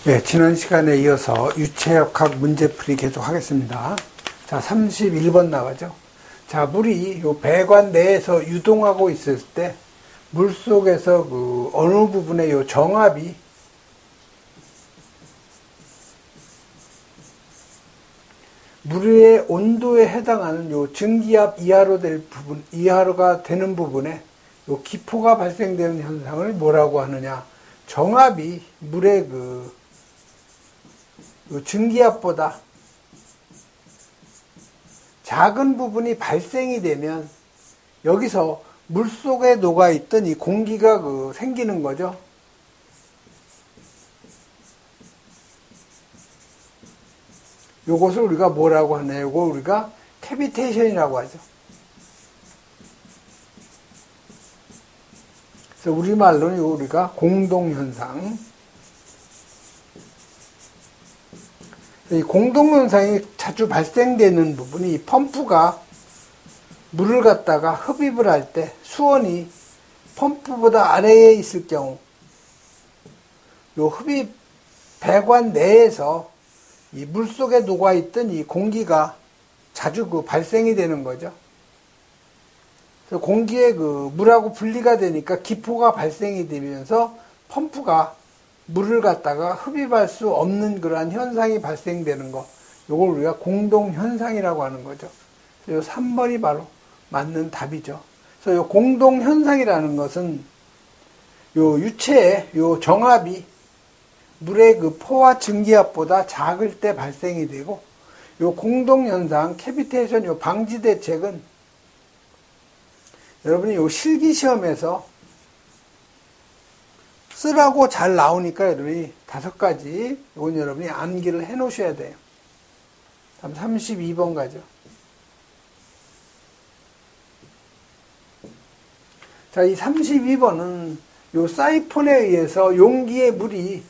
네, 지난 시간에 이어서 유체역학 문제풀이 계속 하겠습니다. 자, 31번 나가죠. 자, 물이 요 배관 내에서 유동하고 있을 때 물 속에서 그 어느 부분에 요 정압이 물의 온도에 해당하는 요 증기압 이하로 될 부분, 이하로가 되는 부분에 요 기포가 발생되는 현상을 뭐라고 하느냐. 정압이 물의 요 증기압보다 작은 부분이 발생이 되면 여기서 물 속에 녹아있던 이 공기가 생기는 거죠. 요것을 우리가 뭐라고 하냐. 요거 우리가 캐비테이션이라고 하죠. 그래서 우리말로는 요 우리가 공동현상. 이 공동현상이 자주 발생되는 부분이 이 펌프가 물을 갖다가 흡입을 할 때 수온이 펌프보다 아래에 있을 경우 요 흡입 배관 내에서 이 물 속에 녹아있던 이 공기가 자주 발생이 되는 거죠. 그래서 공기에 물하고 분리가 되니까 기포가 발생이 되면서 펌프가 물을 갖다가 흡입할 수 없는 그러한 현상이 발생되는 거. 요걸 우리가 공동현상이라고 하는 거죠. 요 3번이 바로 맞는 답이죠. 그래서 요 공동현상이라는 것은 요 유체의 요 정압이 물의 포화 증기압보다 작을 때 발생이 되고, 요 공동현상, 캐비테이션 요 방지 대책은 여러분이 요 실기시험에서 쓰라고 잘 나오니까 여러분이 5가지, 이건 여러분이 암기를 해 놓으셔야 돼요. 다음 32번 가죠. 자, 이 32번은 요 사이폰에 의해서 용기의 물이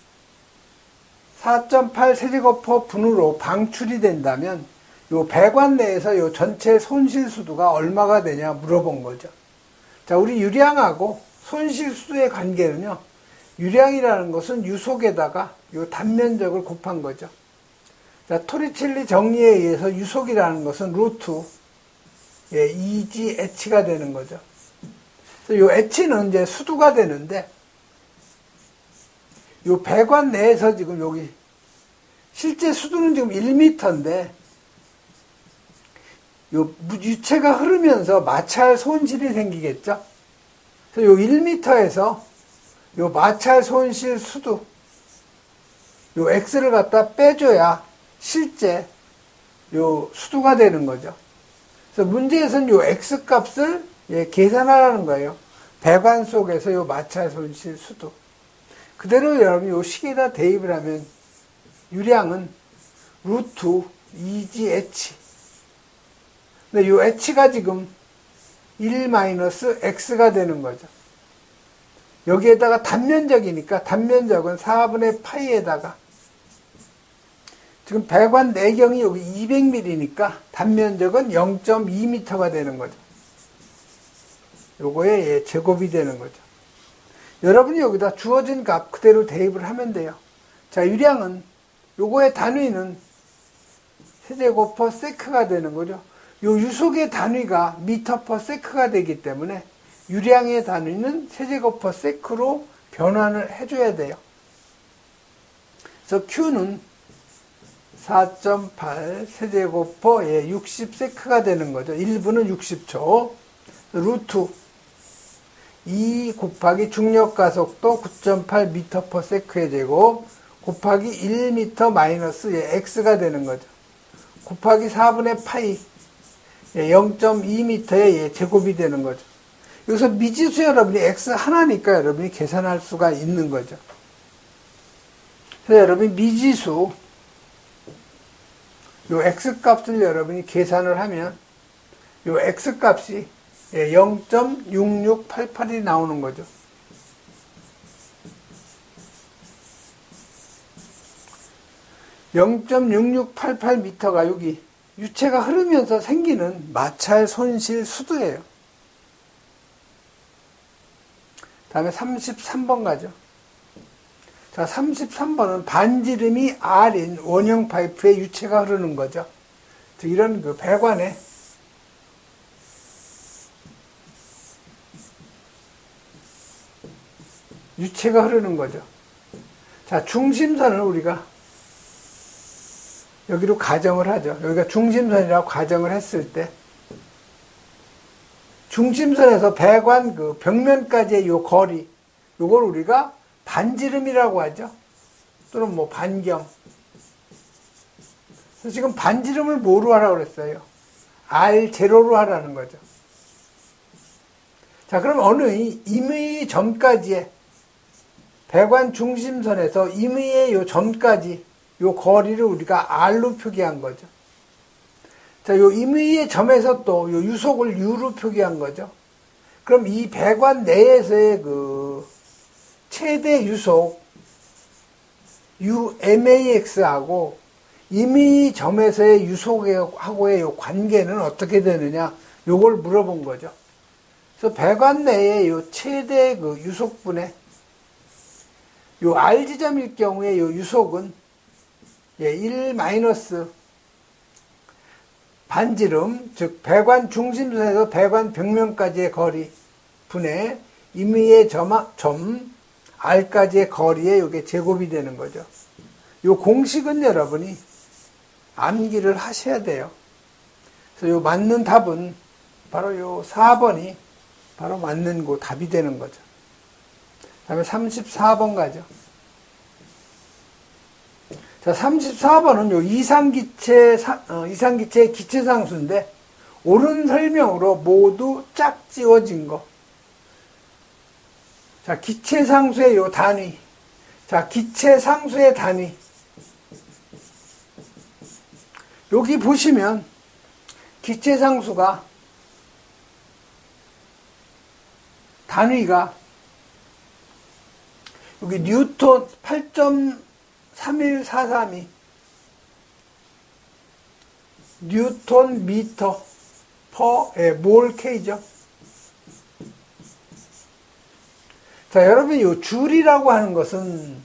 4.8 세제곱퍼 분으로 방출이 된다면 요 배관 내에서 요 전체 손실수도가 얼마가 되냐 물어본 거죠. 자, 우리 유량하고 손실수도의 관계는요. 유량이라는 것은 유속에다가 요 단면적을 곱한 거죠. 자, 토리첼리 정리에 의해서 유속이라는 것은 루트 2GH가 되는 거죠. 요 H는 이제 수두가 되는데, 요 배관 내에서 지금 여기 실제 수두는 지금 1m인데 요 유체가 흐르면서 마찰 손실이 생기겠죠. 그래서 요 1m에서 요 마찰 손실 수두 요 X를 갖다 빼줘야 실제 요 수두가 되는 거죠. 그래서 문제에서는 요 X 값을 계산하라는 거예요. 배관 속에서 요 마찰 손실 수두. 그대로 여러분이 요 식에다 대입을 하면 유량은 루트 2GH. 근데 요 H가 지금 1-X가 되는 거죠. 여기에다가 단면적이니까 단면적은 4분의 파이에다가 지금 배관 내경이 여기 200mm니까 단면적은 0.2m가 되는 거죠. 요거에 제곱이 되는 거죠. 여러분이 여기다 주어진 값 그대로 대입을 하면 돼요. 자, 유량은 요거의 단위는 세제곱 세크가 되는 거죠. 요 유속의 단위가 미터 퍼 세크가 되기 때문에 유량의 단위는 세제곱 세크로 변환을 해줘야 돼요. 그래서 Q는 4.8 세제곱 60 세크가 되는 거죠. 1분은 60초. 루트 2 곱하기 중력가속도 9.8 미터 퍼 세크의 제곱 곱하기 1m 마이너스 X가 되는 거죠. 곱하기 4분의 파이 0.2m의 제곱이 되는 거죠. 여기서 미지수 여러분이 X 하나니까 여러분이 계산할 수가 있는 거죠. 그래서 여러분이 미지수 요 X 값을 여러분이 계산을 하면 요 X 값이 0.6688이 나오는 거죠. (0.6688m가) 여기 유체가 흐르면서 생기는 마찰 손실 수두예요. 다음에 33번 가죠. 자, 33번은 반지름이 R인 원형 파이프에 유체가 흐르는 거죠. 즉, 이런 그 배관에 유체가 흐르는 거죠. 자, 중심선을 우리가 여기로 가정을 하죠. 여기가 중심선이라고 가정을 했을 때, 중심선에서 배관 그 벽면까지의 요 거리, 요걸 우리가 반지름이라고 하죠. 또는 뭐 반경. 그래서 지금 반지름을 뭐로 하라고 그랬어요? R0로 하라는 거죠. 자, 그럼 어느 임의 점까지의 배관 중심선에서 임의의 요 점까지 요 거리를 우리가 R로 표기한 거죠. 자, 요 임의의 점에서 또 요 유속을 U로 표기한 거죠. 그럼 이 배관 내에서의 그 최대 유속 UMAX하고 임의 점에서의 유속하고의 요 관계는 어떻게 되느냐, 요걸 물어본 거죠. 그래서 배관 내의 요 최대 그 유속분의 요 R 지점일 경우에 요 유속은 1 마이너스 반지름, 즉 배관 중심선에서 배관 벽면까지의 거리 분의 임의의 점 R까지의 거리에 이게 제곱이 되는 거죠. 요 공식은 여러분이 암기를 하셔야 돼요. 그래서 요 맞는 답은 바로 요 4번이 바로 맞는 그 답이 되는 거죠. 다음에 34번 가죠. 자, 34번은 요 이상기체의 기체상수인데, 옳은 설명으로 모두 짝 지워진 거. 자, 기체상수의 요 단위. 자, 기체상수의 단위. 여기 보시면, 기체상수가, 단위가, 여기 뉴턴 8.31432 뉴턴 미터 퍼 몰 K죠. 자, 여러분, 이 줄이라고 하는 것은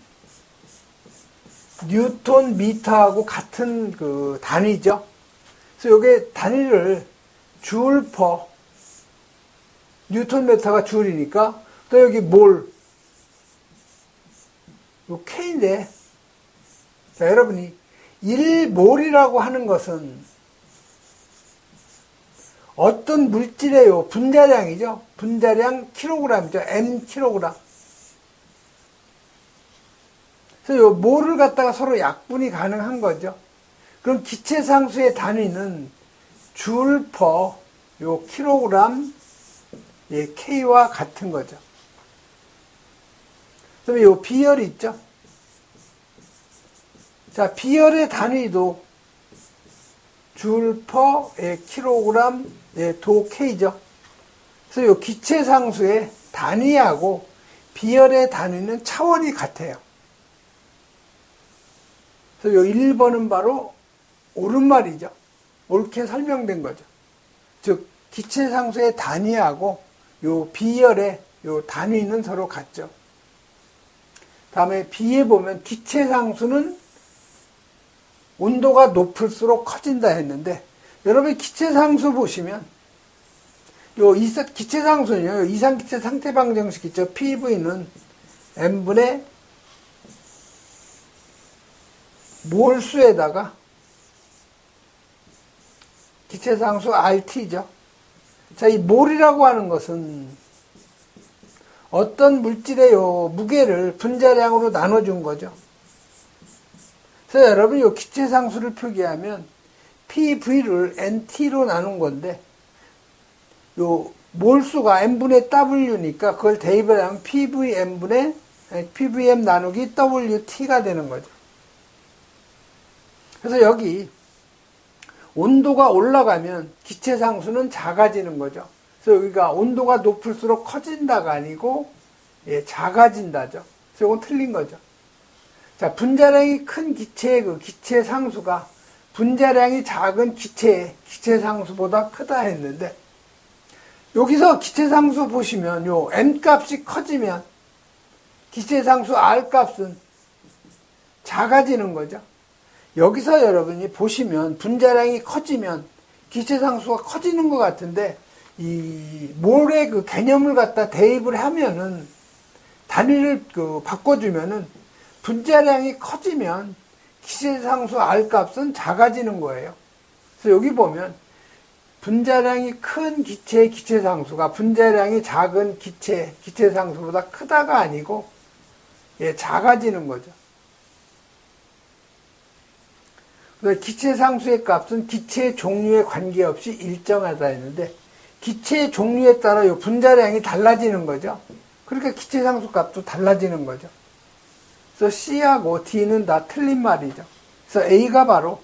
뉴턴 미터하고 같은 그 단위죠. 그래서 요게 단위를 줄 퍼 뉴턴 미터가 줄이니까, 또 여기 몰 요 K인데, 자, 여러분이 1몰이라고 하는 것은 어떤 물질의 요 분자량이죠. 분자량 킬로그램이죠. M 킬로그램. 그래서 요 몰을 갖다가 서로 약분이 가능한 거죠. 그럼 기체상수의 단위는 줄 퍼 요 킬로그램 K와 같은 거죠. 그다음에 요 비열이 있죠. 자, 비열의 단위도 줄 퍼 킬로그램 도 K죠. 그래서 요 기체상수의 단위하고 비열의 단위는 차원이 같아요. 그래서 요 1번은 바로 옳은 말이죠. 옳게 설명된 거죠. 즉, 기체상수의 단위하고 요 비열의 요 단위는 서로 같죠. 다음에 B에 보면 기체상수는 온도가 높을수록 커진다 했는데, 여러분 기체상수 보시면 요 기체상수는요, 이상기체 상태방 정식 있죠. PV는 M분의 몰수에다가 기체상수 RT죠. 자, 이 몰이라고 하는 것은 어떤 물질의 요 무게를 분자량으로 나눠준 거죠. 그래서 여러분 요 기체상수를 표기하면 PV를 NT로 나눈 건데, 요 몰수가 M분의 W니까 그걸 대입을 하면 PVM 나누기 WT가 되는 거죠. 그래서 여기 온도가 올라가면 기체상수는 작아지는 거죠. 그래서 여기가 온도가 높을수록 커진다가 아니고 작아진다죠. 그래서 이건 틀린 거죠. 자, 분자량이 큰 기체의 그 기체상수가 분자량이 작은 기체상수보다 크다 했는데, 여기서 기체상수 보시면 요 N 값이 커지면 기체상수 R 값은 작아지는 거죠. 여기서 여러분이 보시면 분자량이 커지면 기체상수가 커지는 것 같은데 이 몰의 그 개념을 갖다 대입을 하면은 단위를 바꿔주면은 분자량이 커지면 기체상수 R 값은 작아지는 거예요. 그래서 여기 보면 분자량이 큰 기체의 기체상수가 분자량이 작은 기체상수보다 크다가 아니고 작아지는 거죠. 그래서 기체상수의 값은 기체의 종류에 관계없이 일정하다 했는데 기체의 종류에 따라 이 분자량이 달라지는 거죠. 그러니까 기체상수 값도 달라지는 거죠. 그래서 C하고 D는 다 틀린 말이죠. 그래서 A가 바로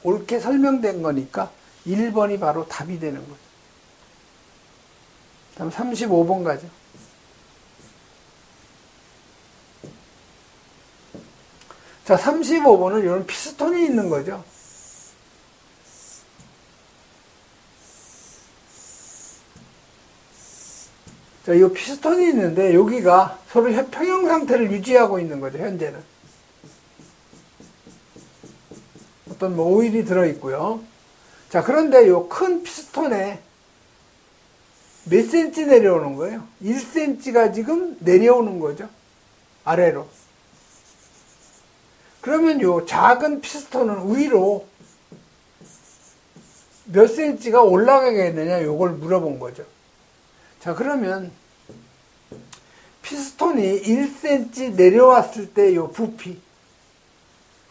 옳게 설명된 거니까 1번이 바로 답이 되는 거죠. 다음 35번 가죠. 자, 35번은 이런 피스톤이 있는 거죠. 자, 이 피스톤이 있는데 여기가 서로 평형 상태를 유지하고 있는 거죠, 현재는. 어떤 오일이 들어있고요. 자, 그런데 이 큰 피스톤에 몇 cm 내려오는 거예요? 1cm가 지금 내려오는 거죠. 아래로. 그러면 이 작은 피스톤은 위로 몇 cm가 올라가겠느냐, 요걸 물어본 거죠. 자, 그러면 피스톤이 1cm 내려왔을 때 요 부피,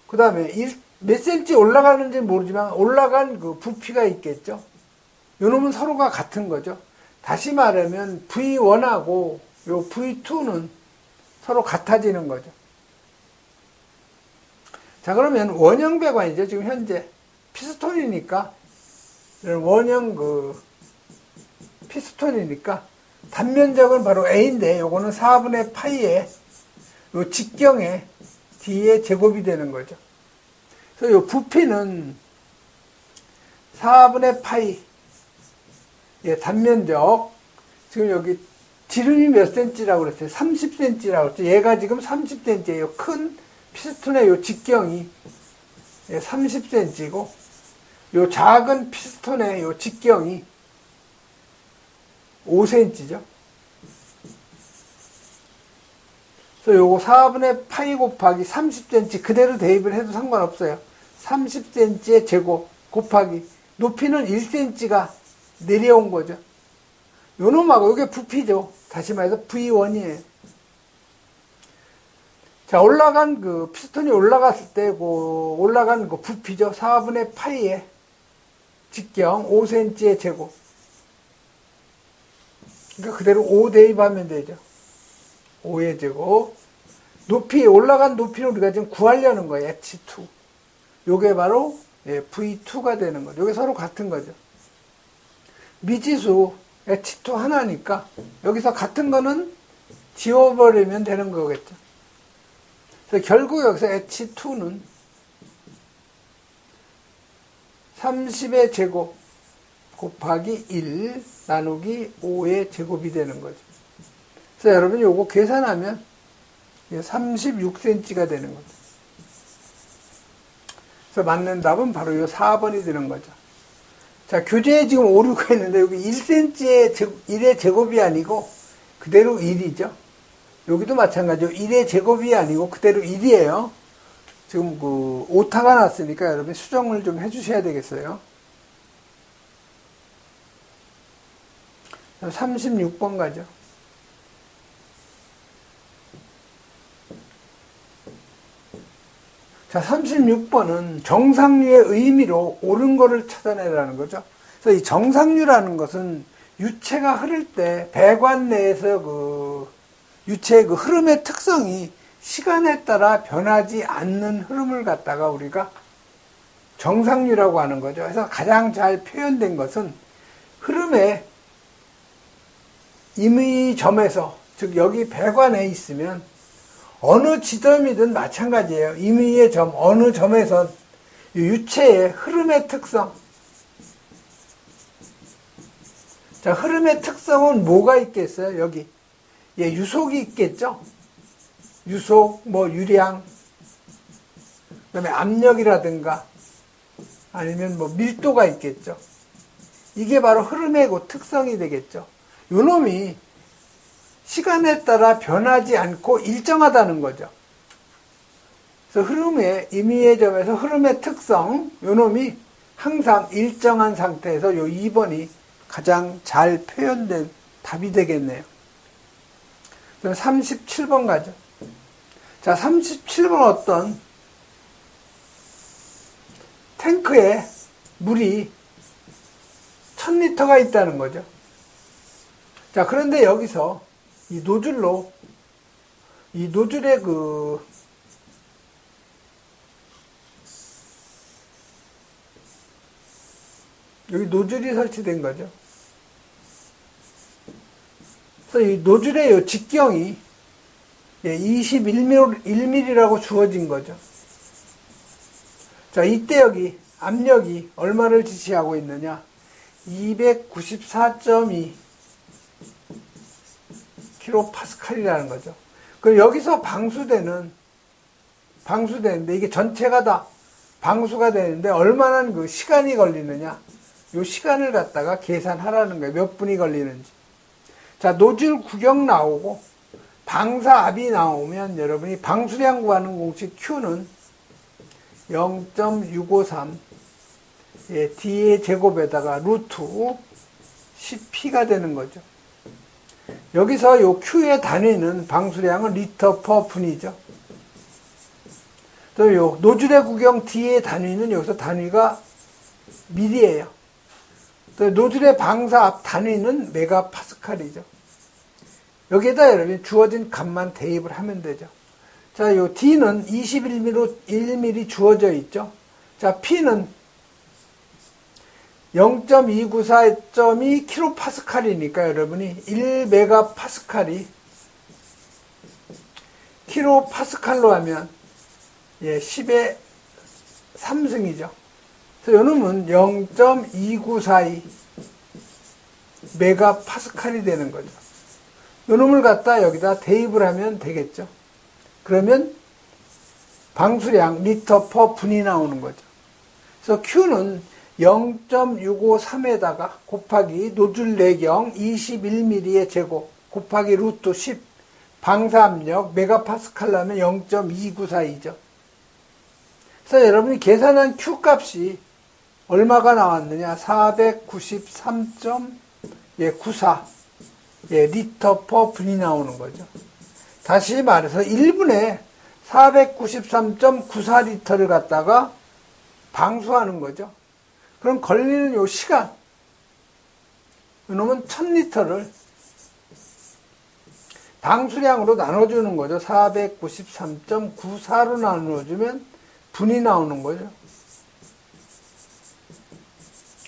그 다음에 몇 cm 올라가는지 모르지만 올라간 그 부피가 있겠죠. 요 놈은 서로가 같은 거죠. 다시 말하면 V1하고 요 V2는 서로 같아지는 거죠. 자, 그러면 원형 배관이죠. 지금 현재 피스톤이니까 원형 피스톤이니까 단면적은 바로 A인데 요거는 4분의 파이에 요 직경에 D의 제곱이 되는 거죠. 그래서 요 부피는 4분의 파이 단면적, 지금 여기 지름이 몇 cm라고 그랬어요? 30cm라고 그랬죠. 얘가 지금 30cm예요. 큰 피스톤의 요 직경이 30cm고 요 작은 피스톤의 요 직경이 5cm죠. 그래서 요거 4분의 파이 곱하기 30cm 그대로 대입을 해도 상관없어요. 30cm의 제곱 곱하기 높이는 1cm가 내려온 거죠. 요 놈하고 요게 부피죠. 다시 말해서 V1이에요. 자, 올라간 피스톤이 올라갔을 때 올라간 부피죠. 4분의 파이의 직경 5cm의 제곱. 그러니까 그대로 5 대입하면 되죠. 5의 제곱. 높이, 올라간 높이를 우리가 지금 구하려는 거예요. H2. 요게 바로 V2가 되는 거죠. 요게 서로 같은 거죠. 미지수 H2 하나니까 여기서 같은 거는 지워버리면 되는 거겠죠. 그래서 결국 여기서 H2는 30의 제곱 곱하기 1 나누기 5의 제곱이 되는 거죠. 그래서 여러분 요거 계산하면 36cm가 되는 거죠. 그래서 맞는 답은 바로 요 4번이 되는 거죠. 자, 교재에 지금 오류가 있는데 여기 1cm의 1의 제곱이 아니고 그대로 1이죠. 여기도 마찬가지로 1의 제곱이 아니고 그대로 1이에요. 지금 오타가 났으니까 여러분 수정을 좀 해주셔야 되겠어요. 36번 가죠. 자, 36번은 정상류의 의미로 옳은 거를 찾아내라는 거죠. 그래서 이 정상류라는 것은 유체가 흐를 때 배관 내에서 유체의 흐름의 특성이 시간에 따라 변하지 않는 흐름을 갖다가 우리가 정상류라고 하는 거죠. 그래서 가장 잘 표현된 것은 흐름의 임의점에서, 즉 여기 배관에 있으면 어느 지점이든 마찬가지예요. 임의의 점, 어느 점에선 유체의 흐름의 특성. 자, 흐름의 특성은 뭐가 있겠어요? 여기 유속이 있겠죠. 유속, 유량, 그다음에 압력이라든가 아니면 뭐 밀도가 있겠죠. 이게 바로 흐름의 그 특성이 되겠죠. 요놈이 시간에 따라 변하지 않고 일정하다는 거죠. 그래서 흐름의 임의의 점에서 흐름의 특성, 요놈이 항상 일정한 상태에서 요 2번이 가장 잘 표현된 답이 되겠네요. 그럼 37번 가죠. 자, 37번 어떤 탱크에 물이 1000리터가 있다는 거죠. 자, 그런데 여기서 이 노즐로, 이 노즐의 여기 노즐이 설치된 거죠. 그래서 이 노즐의 이 직경이 21mm라고 주어진 거죠. 자, 이때 여기 압력이 얼마를 지시하고 있느냐? 294.2 kPa이라는 거죠. 그럼 여기서 방수되는데 이게 전체가 다 방수가 되는데 얼마나 그 시간이 걸리느냐? 요 시간을 갖다가 계산하라는 거예요. 몇 분이 걸리는지. 자, 노즐 구경 나오고 방사압이 나오면 여러분이 방수량 구하는 공식 Q는 0.653 D의 제곱에다가 루트 10P가 되는 거죠. 여기서 요 Q의 단위는 방수량은 리터 퍼 분이죠. 또 요 노즐의 구경 D의 단위는 여기서 단위가 밀이에요. 또 노즐의 방사압 단위는 메가파스칼이죠. 여기에다 여러분이 주어진 값만 대입을 하면 되죠. 자, 요 D는 21mm 주어져 있죠. 자, P는 0.294.2 kPa이니까 여러분이 1메가파스칼이 kPa로 하면 10의 3승이죠. 그래서 요놈은 0.2942 메가파스칼이 되는 거죠. 요놈을 갖다 여기다 대입을 하면 되겠죠. 그러면 방수량 리터 퍼 분이 나오는 거죠. 그래서 Q는 0.653에다가 곱하기 노즐 내경 21mm의 제곱 곱하기 루트 10 방사압력 메가파스칼 나면 0.2942죠. 그래서 여러분이 계산한 Q 값이 얼마가 나왔느냐? 493.94 리터 퍼 분이 나오는 거죠. 다시 말해서 1분에 493.94리터를 갖다가 방수하는 거죠. 그럼 걸리는 요 시간, 이놈은 1000리터를 방수량으로 나눠주는 거죠. 493.94로 나눠주면 분이 나오는 거죠.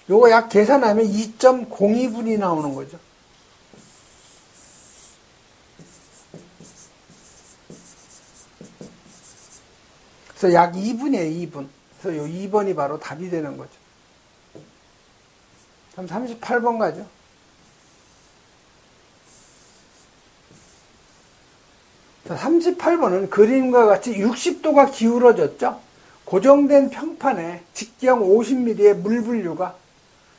요거 약 계산하면 2.02분이 나오는 거죠. 그래서 약 2분이에요, 2분. 그래서 요 2번이 바로 답이 되는 거죠. 그럼 38번 가죠. 자, 38번은 그림과 같이 60도가 기울어졌죠. 고정된 평판에 직경 50mm의 물 분류가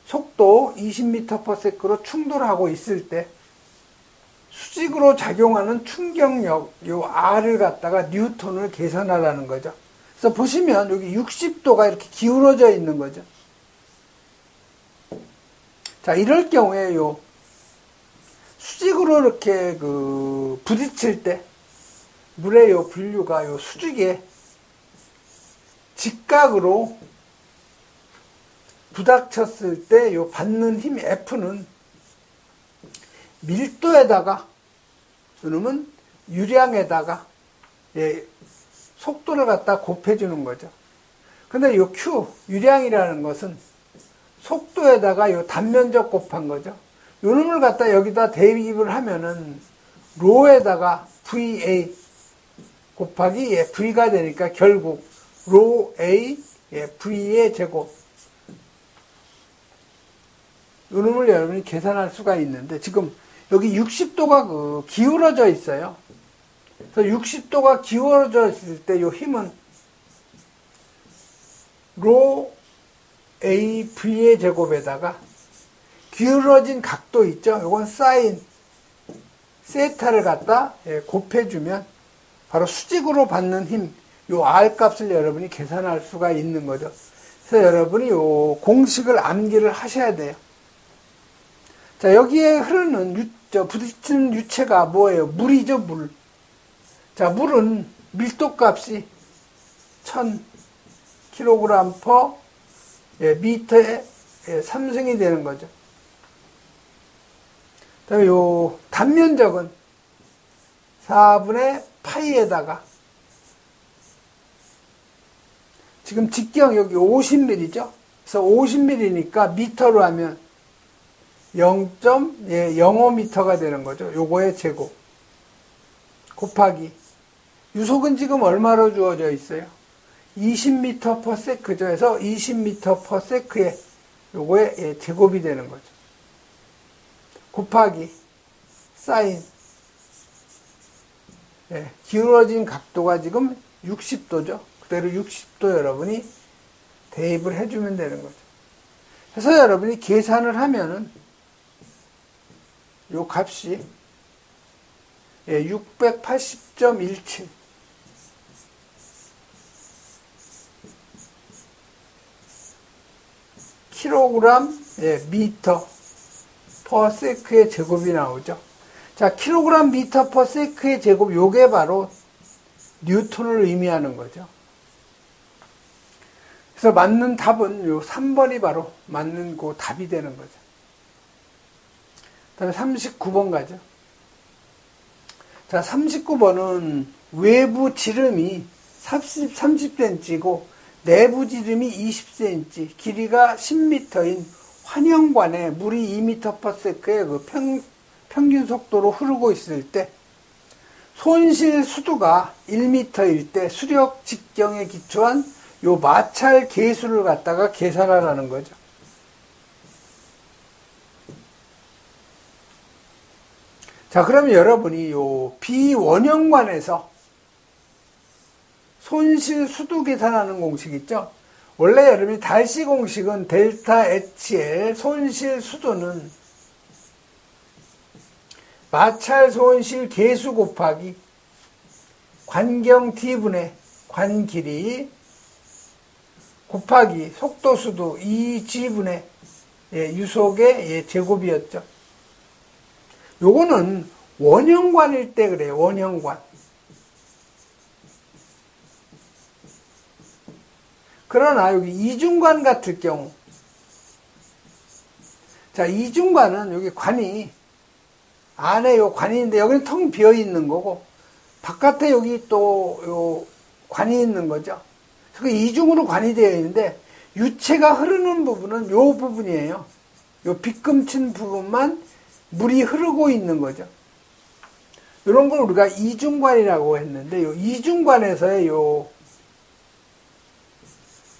속도 20m/s로 충돌하고 있을 때 수직으로 작용하는 충격력, 요 R을 갖다가 뉴턴을 계산하라는 거죠. 그래서 보시면 여기 60도가 이렇게 기울어져 있는 거죠. 자, 이럴 경우에 요 수직으로 이렇게 부딪힐 때 물의 요 분류가 요 수직에 직각으로 부닥쳤을 때 요 받는 힘 F는 밀도에다가 이놈은 유량에다가 속도를 갖다 곱해주는 거죠. 근데 요 Q, 유량이라는 것은 속도에다가 요 단면적 곱한 거죠. 요 놈을 갖다 여기다 대입을 하면은 로에다가 VA 곱하기 V가 되니까 결국 로 A V의 제곱. 요 놈을 여러분이 계산할 수가 있는데 지금 여기 60도가 기울어져 있어요. 그래서 60도가 기울어져 있을 때 요 힘은 로 AV의 제곱에다가 기울어진 각도 있죠? 이건 사인 세타를 갖다 곱해주면 바로 수직으로 받는 힘, 요 R 값을 여러분이 계산할 수가 있는 거죠. 그래서 여러분이 요 공식을 암기를 하셔야 돼요. 자, 여기에 흐르는 부딪히는 유체가 뭐예요? 물이죠, 물. 자, 물은 밀도 값이 1000kg/m 미터에 3승이 되는 거죠. 그다음에 요 단면적은 4분의 파이에다가 지금 직경 여기 50mm죠. 그래서 50mm니까 미터로 하면 0.05m가 되는 거죠. 요거의 제곱 곱하기 유속은 지금 얼마로 주어져 있어요? 20m/s죠. 그래서 20m/s에 요거의 제곱이 되는 거죠. 곱하기 사인 기울어진 각도가 지금 60도죠. 그대로 60도 여러분이 대입을 해주면 되는 거죠. 그래서 여러분이 계산을 하면은 요 값이 680.17 킬로그램 미터 퍼 세크의 제곱이 나오죠. 자, 킬로그램 미터 퍼 세크의 제곱, 요게 바로 뉴턴을 의미하는 거죠. 그래서 맞는 답은 요 3번이 바로 맞는 그 답이 되는 거죠. 그 다음에 39번 가죠. 자, 39번은 외부 지름이 30cm고 내부 지름이 20cm, 길이가 10m인 환영관에 물이 2m/s의 그 평균 속도로 흐르고 있을 때 손실 수두가 1m일 때 수력 직경에 기초한 요 마찰 계수를 갖다가 계산하라는 거죠. 자, 그러면 여러분이 요 비원형관에서 손실 수두 계산하는 공식 있죠? 원래 여러분이 달시 공식은 델타 HL 손실 수두는 마찰 손실 계수 곱하기 관경 D분의 관 길이 곱하기 속도 수두 2G분의 유속의 제곱이었죠. 요거는 원형관일 때 그래요. 원형관. 그러나 여기 이중관 같을 경우, 자, 이중관은 여기 관이 안에 요 관이 있는데 여기는 텅 비어 있는 거고 바깥에 여기 또 요 관이 있는 거죠. 그 이중으로 관이 되어 있는데 유체가 흐르는 부분은 요 부분이에요. 요 빗금친 부분만 물이 흐르고 있는 거죠. 이런 걸 우리가 이중관이라고 했는데 요 이중관에서의 요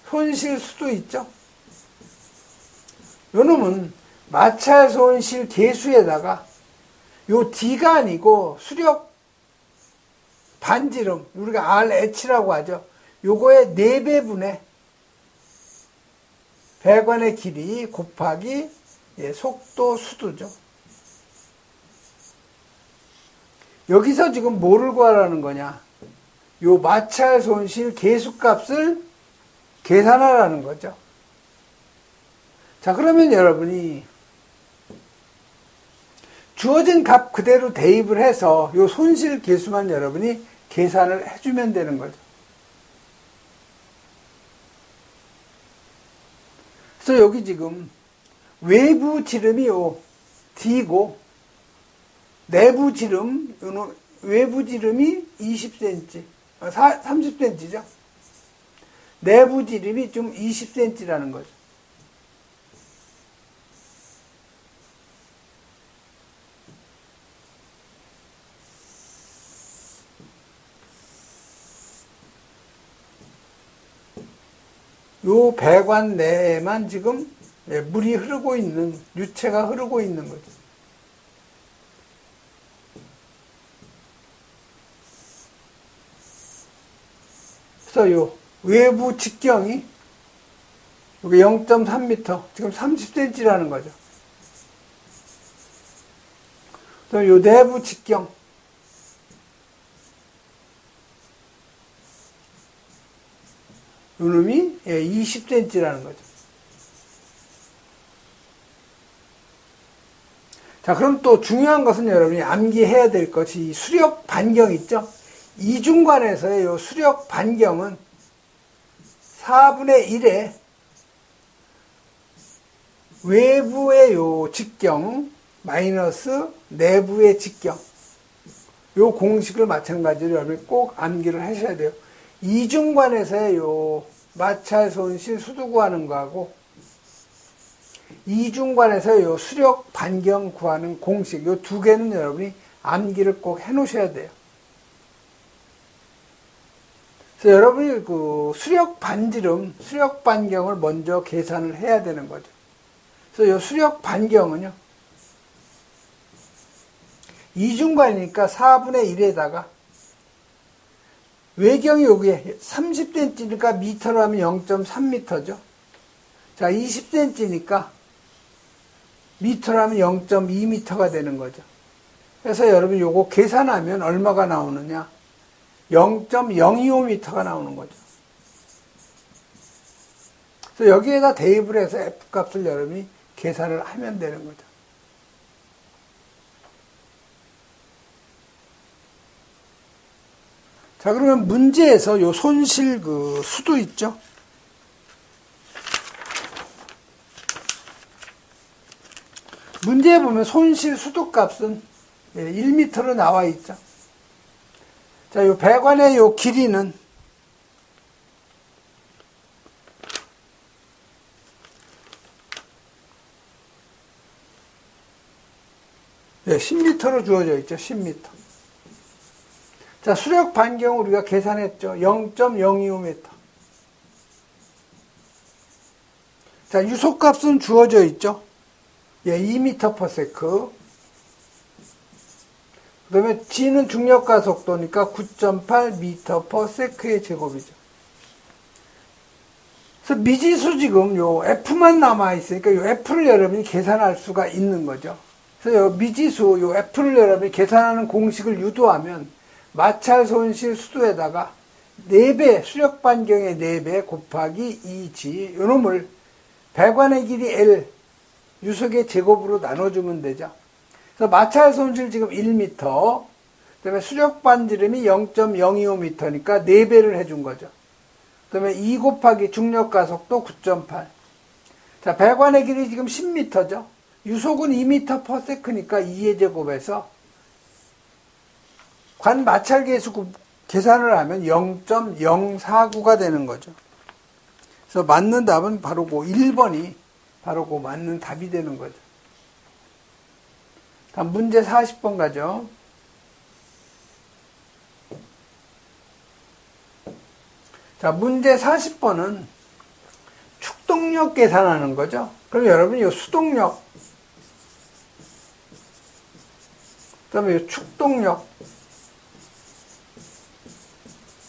손실 수도 있죠. 요 놈은 마찰 손실 계수에다가 요 D가 아니고 수력 반지름, 우리가 RH라고 하죠. 요거의 4배분의 배관의 길이 곱하기 속도 수두죠. 여기서 지금 뭐를 구하라는 거냐? 요 마찰 손실 계수값을 계산하라는 거죠. 자, 그러면 여러분이 주어진 값 그대로 대입을 해서 요 손실 계수만 여러분이 계산을 해주면 되는 거죠. 그래서 여기 지금 외부 지름이 요 D고 내부 지름, 외부 지름이 20cm, 30cm죠. 내부 지름이 좀 20cm라는 거죠. 요 배관 내에만 지금 물이 흐르고 있는, 유체가 흐르고 있는 거죠. 그래서 요 외부 직경이 여기 0.3m, 지금 30cm라는 거죠. 또 요 내부 직경. 요 놈이 20cm라는 거죠. 자, 그럼 또 중요한 것은 여러분이 암기해야 될 것이 이 수력 반경 있죠? 이중관에서의 요 수력 반경은 4분의 1의 외부의 요 직경 마이너스 내부의 직경, 요 공식을 마찬가지로 여러분이 꼭 암기를 하셔야 돼요. 이중관에서의 요 마찰 손실 수도 구하는 거하고 이중관에서의 요 수력 반경 구하는 공식, 요 두 개는 여러분이 암기를 꼭 해 놓으셔야 돼요. 그래서 여러분이 그 수력 반지름, 수력 반경을 먼저 계산을 해야 되는 거죠. 그래서 요 수력 반경은요, 이중관이니까 4분의 1에다가 외경이 여기에 30cm니까 미터로 하면 0.3m죠. 자, 20cm니까 미터로 하면 0.2m가 되는 거죠. 그래서 여러분 요거 계산하면 얼마가 나오느냐? 0.025m가 나오는 거죠. 그래서 여기에다 대입을 해서 F값을 여러분이 계산을 하면 되는 거죠. 자, 그러면 문제에서 요 손실 그 수도 있죠? 문제에 보면 손실 수도 값은 1m로 나와 있죠. 자, 요 배관의 요 길이는 10m로 주어져 있죠. 10m. 자, 수력 반경 우리가 계산했죠. 0.025m. 자, 유속값은 주어져 있죠. 2m/s. 그 다음에 G는 중력가 속도니까 9.8m/s의 제곱이죠. 그래서 미지수 지금 요 F만 남아있으니까 요 F를 여러분이 계산할 수가 있는 거죠. 그래서 요 미지수, 요 F를 여러분이 계산하는 공식을 유도하면 마찰 손실 수도에다가 4배, 수력 반경의 4배 곱하기 2G, 요 놈을 배관의 길이 L, 유속의 제곱으로 나눠주면 되죠. 그래서 마찰 손실 지금 1m, 그 다음에 수력 반지름이 0.025m니까 4배를 해준 거죠. 그 다음에 2 곱하기 중력 가속도 9.8. 자, 배관의 길이 지금 10m죠. 유속은 2m/s니까 2의 제곱에서 관 마찰 계수 계산을 하면 0.049가 되는 거죠. 그래서 맞는 답은 바로 그 1번이 바로 그 맞는 답이 되는 거죠. 다음 문제 40번 가죠. 자, 문제 40번은 축동력 계산하는 거죠. 그럼 여러분이 이 수동력, 그 다음에 이 축동력,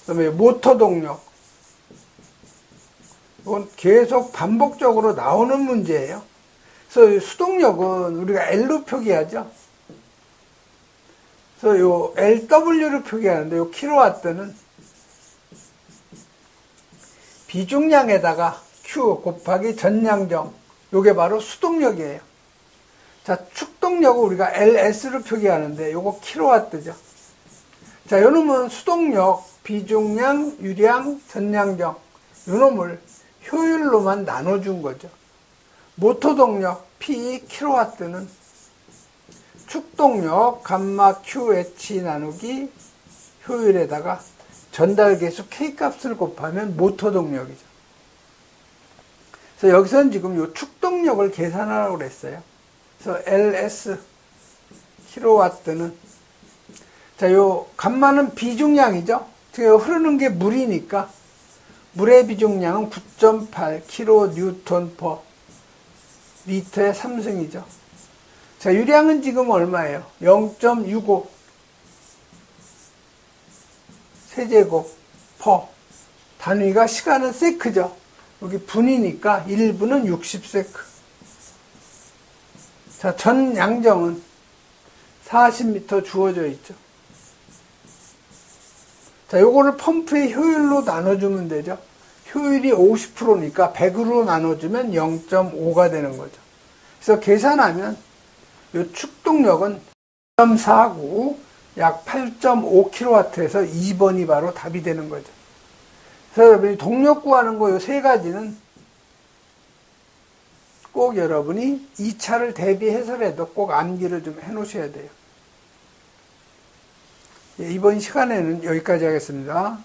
그 다음에 모터 동력, 이건 계속 반복적으로 나오는 문제예요. 그래서 수동력은 우리가 L로 표기하죠. 그래서 요 LW로 표기하는데 요 킬로와트는 비중량에다가 Q 곱하기 전량정, 요게 바로 수동력이에요. 자, 축동력은 우리가 LS로 표기하는데 요거 킬로와트죠. 자, 요 놈은 수동력, 비중량, 유량, 전량정, 요 놈을 효율로만 나눠준 거죠. 모터동력 P 킬로와트는 축동력 감마 QH 나누기 효율에다가 전달계수 K값을 곱하면 모터동력이죠. 그래서 여기서는 지금 요 축동력을 계산하라고 그랬어요. 그래서 LS 킬로와트는, 자, 요 감마는 비중량이죠. 지금 흐르는 게 물이니까 물의 비중량은 9.8 kN per 미터의 3승이죠. 자, 유량은 지금 얼마예요? 0.65 세제곱 퍼, 단위가 시간은 세크죠. 여기 분이니까 1분은 60세크. 자, 전 양정은 40m 주어져 있죠. 자, 요거를 펌프의 효율로 나눠주면 되죠. 효율이 50%니까 100으로 나눠주면 0.5가 되는 거죠. 그래서 계산하면 요 축동력은 0.49, 약 8.5kW에서 2번이 바로 답이 되는 거죠. 그래서 여러분이 동력 구하는 거 요 세 가지는 꼭 여러분이 2차를 대비해서라도 꼭 암기를 좀 해 놓으셔야 돼요. 이번 시간에는 여기까지 하겠습니다.